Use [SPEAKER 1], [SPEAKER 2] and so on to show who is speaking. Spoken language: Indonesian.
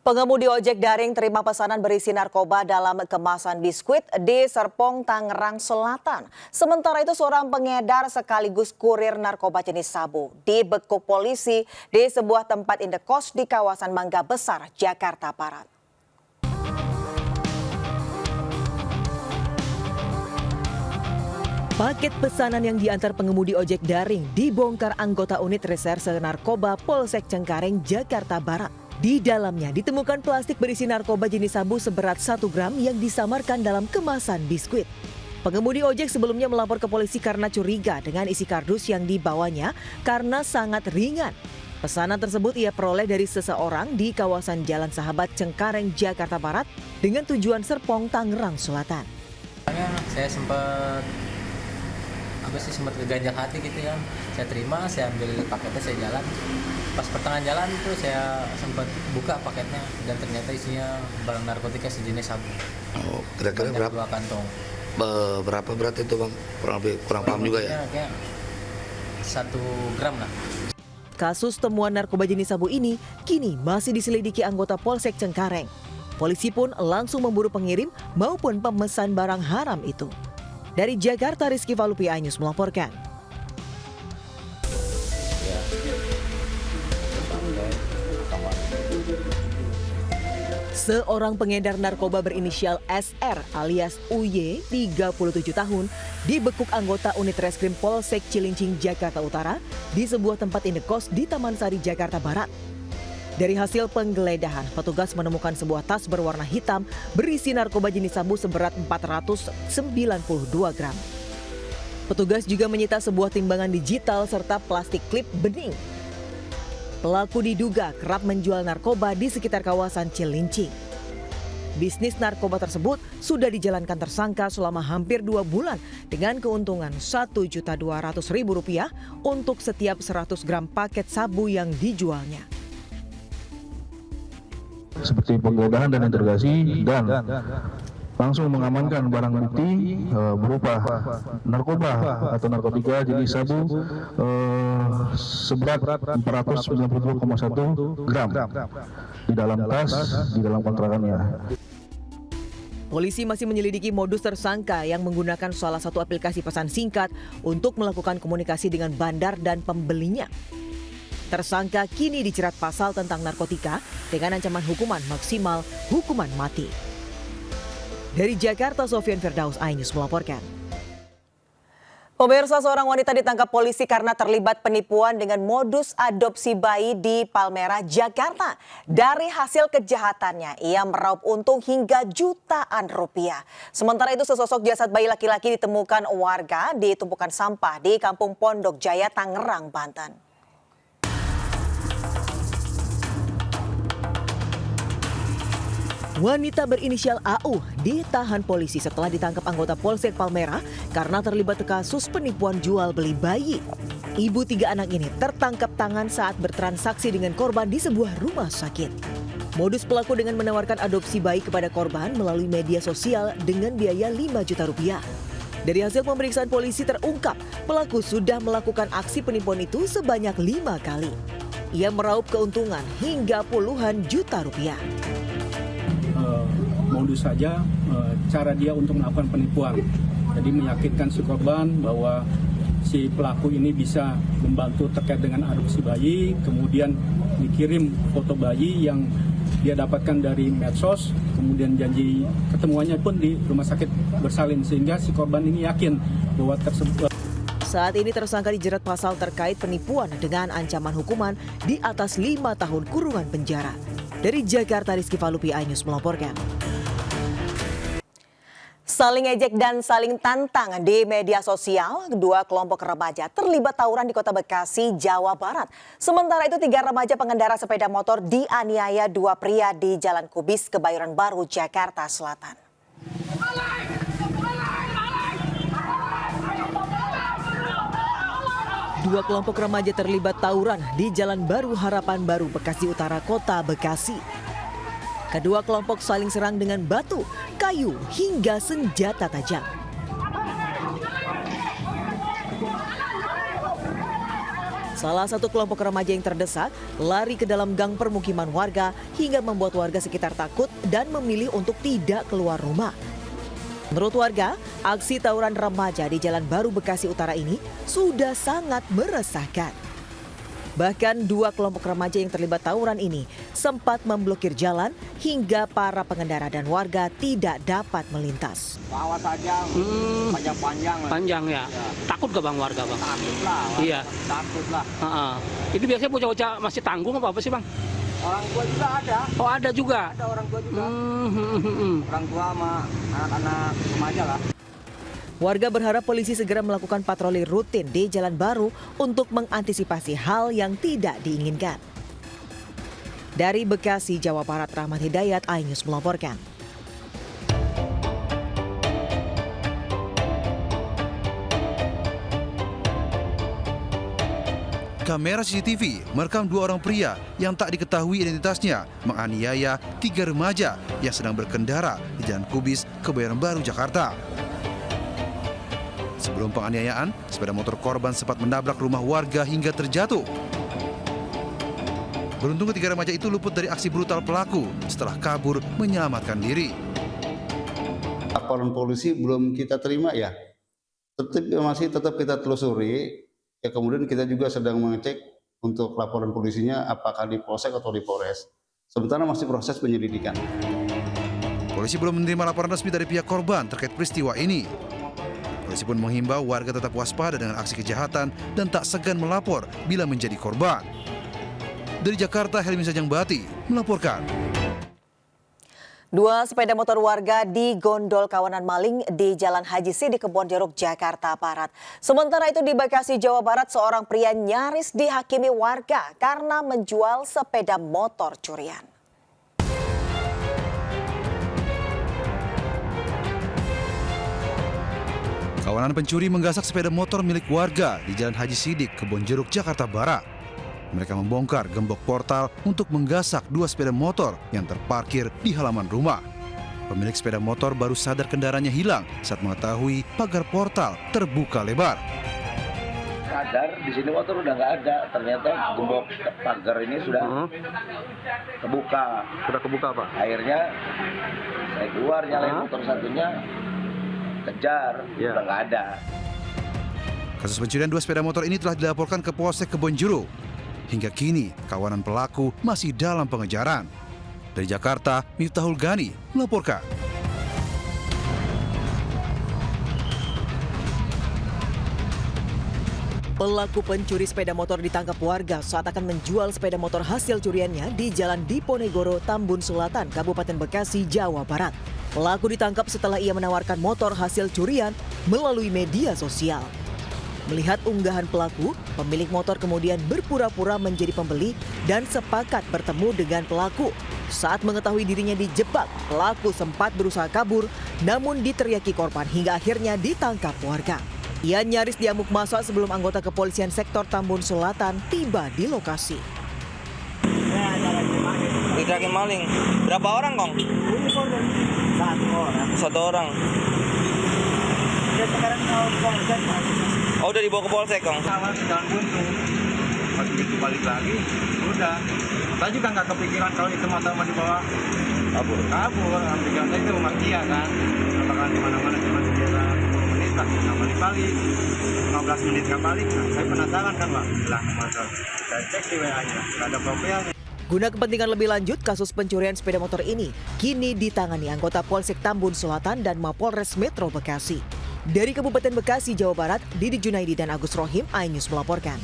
[SPEAKER 1] Pengemudi ojek daring terima pesanan berisi narkoba dalam kemasan biskuit di Serpong, Tangerang Selatan. Sementara itu seorang pengedar sekaligus kurir narkoba jenis sabu dibekuk polisi di sebuah tempat indekos di kawasan Mangga Besar, Jakarta Barat. Paket pesanan yang diantar pengemudi ojek daring dibongkar anggota unit reserse narkoba Polsek Cengkareng, Jakarta Barat. Di dalamnya ditemukan plastik berisi narkoba jenis sabu seberat 1 gram yang disamarkan dalam kemasan biskuit. Pengemudi ojek sebelumnya melapor ke polisi karena curiga dengan isi kardus yang dibawanya karena sangat ringan. Pesanan tersebut ia peroleh dari seseorang di kawasan Jalan Sahabat Cengkareng, Jakarta Barat dengan tujuan Serpong, Tangerang Selatan.
[SPEAKER 2] Saya sempat keganjal hati gitu ya. Saya terima, saya ambil paketnya, saya jalan. Pas pertengahan jalan itu saya sempat buka paketnya dan ternyata isinya barang narkotika sejenis sabu.
[SPEAKER 3] Oh, kira-kira berapa?
[SPEAKER 2] 2 kantong.
[SPEAKER 3] Berapa berat itu bang? Kurang paham juga ya?
[SPEAKER 2] Kayak 1 gram lah.
[SPEAKER 1] Kasus temuan narkoba jenis sabu ini kini masih diselidiki anggota Polsek Cengkareng. Polisi pun langsung memburu pengirim maupun pemesan barang haram itu. Dari Jakarta, Rizky Valupi, iNews melaporkan. Seorang pengedar narkoba berinisial SR alias UY, 37 tahun, dibekuk anggota unit reskrim Polsek Cilincing, Jakarta Utara di sebuah tempat indekos di Taman Sari, Jakarta Barat. Dari hasil penggeledahan, petugas menemukan sebuah tas berwarna hitam berisi narkoba jenis sabu seberat 492 gram. Petugas juga menyita sebuah timbangan digital serta plastik klip bening. Pelaku diduga kerap menjual narkoba di sekitar kawasan Cilincing. Bisnis narkoba tersebut sudah dijalankan tersangka selama hampir 2 bulan dengan keuntungan Rp1.200.000 untuk setiap 100 gram paket sabu yang dijualnya.
[SPEAKER 4] Seperti penggeledahan dan interogasi dan langsung mengamankan barang bukti berupa narkoba atau narkotika jenis sabu seberat 492,1 gram di dalam tas, di dalam kontrakannya.
[SPEAKER 1] Polisi masih menyelidiki modus tersangka yang menggunakan salah satu aplikasi pesan singkat untuk melakukan komunikasi dengan bandar dan pembelinya. Tersangka kini dijerat pasal tentang narkotika dengan ancaman hukuman maksimal hukuman mati. Dari Jakarta, Sofian Firdaus, iNews melaporkan. Pemirsa, seorang wanita ditangkap polisi karena terlibat penipuan dengan modus adopsi bayi di Palmerah, Jakarta. Dari hasil kejahatannya, ia meraup untung hingga jutaan rupiah. Sementara itu, sesosok jasad bayi laki-laki ditemukan warga di tumpukan sampah di Kampung Pondok Jaya, Tangerang, Banten. Wanita berinisial AU ditahan polisi setelah ditangkap anggota Polsek Palmerah karena terlibat kasus penipuan jual beli bayi. Ibu 3 anak ini tertangkap tangan saat bertransaksi dengan korban di sebuah rumah sakit. Modus pelaku dengan menawarkan adopsi bayi kepada korban melalui media sosial dengan biaya 5 juta rupiah. Dari hasil pemeriksaan polisi terungkap pelaku sudah melakukan aksi penipuan itu sebanyak 5 kali. Ia meraup keuntungan hingga puluhan juta rupiah.
[SPEAKER 5] Modus saja cara dia untuk melakukan penipuan. Jadi meyakinkan si korban bahwa si pelaku ini bisa membantu terkait dengan adopsi bayi, kemudian dikirim foto bayi yang dia dapatkan dari medsos, kemudian janji ketemuannya pun di rumah sakit bersalin sehingga si korban ini yakin bahwa tersebut.
[SPEAKER 1] Saat ini tersangka dijerat pasal terkait penipuan dengan ancaman hukuman di atas 5 tahun kurungan penjara. Dari Jakarta, Rizky Valupi, iNews melaporkan. Saling ejek dan saling tantang di media sosial, 2 kelompok remaja terlibat tawuran di Kota Bekasi, Jawa Barat. Sementara itu 3 remaja pengendara sepeda motor dianiaya 2 pria di Jalan Kubis, Kebayoran Baru, Jakarta Selatan. Dua kelompok remaja terlibat tawuran di Jalan Baru Harapan Baru, Bekasi Utara, Kota Bekasi. Kedua kelompok saling serang dengan batu, kayu, hingga senjata tajam. Salah satu kelompok remaja yang terdesak lari ke dalam gang permukiman warga hingga membuat warga sekitar takut dan memilih untuk tidak keluar rumah. Menurut warga, aksi tawuran remaja di Jalan Baru Bekasi Utara ini sudah sangat meresahkan. Bahkan dua kelompok remaja yang terlibat tawuran ini sempat memblokir jalan hingga para pengendara dan warga tidak dapat melintas.
[SPEAKER 6] Awas aja, panjang-panjang.
[SPEAKER 7] Panjang ya. Takut gak bang warga bang?
[SPEAKER 6] Takut lah.
[SPEAKER 7] Iya.
[SPEAKER 6] Takut lah.
[SPEAKER 7] Itu biasanya bocah-bocah masih tanggung apa sih bang?
[SPEAKER 6] Orang tua juga ada.
[SPEAKER 7] Oh ada juga?
[SPEAKER 6] Ada orang tua juga. Orang tua sama anak-anak remaja lah.
[SPEAKER 1] Warga berharap polisi segera melakukan patroli rutin di Jalan Baru untuk mengantisipasi hal yang tidak diinginkan. Dari Bekasi, Jawa Barat, Rahmat Hidayat, iNews melaporkan.
[SPEAKER 8] Kamera CCTV merekam dua orang pria yang tak diketahui identitasnya menganiaya tiga remaja yang sedang berkendara di Jalan Kubis, Kebayoran Baru, Jakarta. Sebelum penganiayaan, sepeda motor korban sempat menabrak rumah warga hingga terjatuh. Beruntung ketiga remaja itu luput dari aksi brutal pelaku setelah kabur menyelamatkan diri.
[SPEAKER 9] Laporan polisi belum kita terima ya, masih tetap kita telusuri. Ya kemudian kita juga sedang mengecek untuk laporan polisinya apakah di Polsek atau di Polres. Sementara masih proses penyelidikan.
[SPEAKER 8] Polisi belum menerima laporan resmi dari pihak korban terkait peristiwa ini. Polisi pun menghimbau warga tetap waspada dengan aksi kejahatan dan tak segan melapor bila menjadi korban. Dari Jakarta, Helmi Sajangbati melaporkan.
[SPEAKER 1] Dua sepeda motor warga digondol kawanan maling di Jalan Haji Sidik, Kebonjeruk, Jakarta Barat. Sementara itu di Bekasi, Jawa Barat, seorang pria nyaris dihakimi warga karena menjual sepeda motor curian.
[SPEAKER 8] Kawanan pencuri menggasak sepeda motor milik warga di Jalan Haji Sidik, Kebonjeruk, Jakarta Barat. Mereka membongkar gembok portal untuk menggasak dua sepeda motor yang terparkir di halaman rumah. Pemilik sepeda motor baru sadar kendaraannya hilang saat mengetahui pagar portal terbuka lebar.
[SPEAKER 10] Sadar di sini motor udah nggak ada, ternyata gembok pagar ini sudah kebuka.
[SPEAKER 7] Sudah kebuka apa?
[SPEAKER 10] Akhirnya saya keluar nyalain motor satunya, kejar, udah nggak ada.
[SPEAKER 8] Kasus pencurian dua sepeda motor ini telah dilaporkan ke Polsek Kebonjeruk. Hingga kini, kawanan pelaku masih dalam pengejaran. Dari Jakarta, Miftahul Gani melaporkan.
[SPEAKER 1] Pelaku pencuri sepeda motor ditangkap warga saat akan menjual sepeda motor hasil curiannya di Jalan Diponegoro, Tambun Selatan, Kabupaten Bekasi, Jawa Barat. Pelaku ditangkap setelah ia menawarkan motor hasil curian melalui media sosial. Melihat unggahan pelaku, pemilik motor kemudian berpura-pura menjadi pembeli dan sepakat bertemu dengan pelaku. Saat mengetahui dirinya dijebak, pelaku sempat berusaha kabur, namun diteriaki korban hingga akhirnya ditangkap warga. Ia nyaris diamuk massa sebelum anggota kepolisian sektor Tambun Selatan tiba di lokasi.
[SPEAKER 11] Diteriaki maling. Berapa orang, Kong? Satu orang. Oh, udah dibawa ke Polsek, Kong?
[SPEAKER 6] Awal sedang buntu, pas begitu balik lagi, udah. Saya juga nggak kepikiran kalau itu motor mau dibawa kabur. Pikiran saya itu mafia kan. Apakah di mana-mana cuma sekitar 10 menit lah, nggak balik. 15 menit nggak balik. Nah, saya penasaran kan, Pak. Hilang motor. Saya cek di WA-nya, nggak ada profilnya.
[SPEAKER 1] Guna kepentingan lebih lanjut, kasus pencurian sepeda motor ini kini ditangani anggota Polsek Tambun Selatan dan Mapolres Metro Bekasi. Dari Kabupaten Bekasi, Jawa Barat, Didi Junaidi dan Agus Rohim, iNews melaporkan.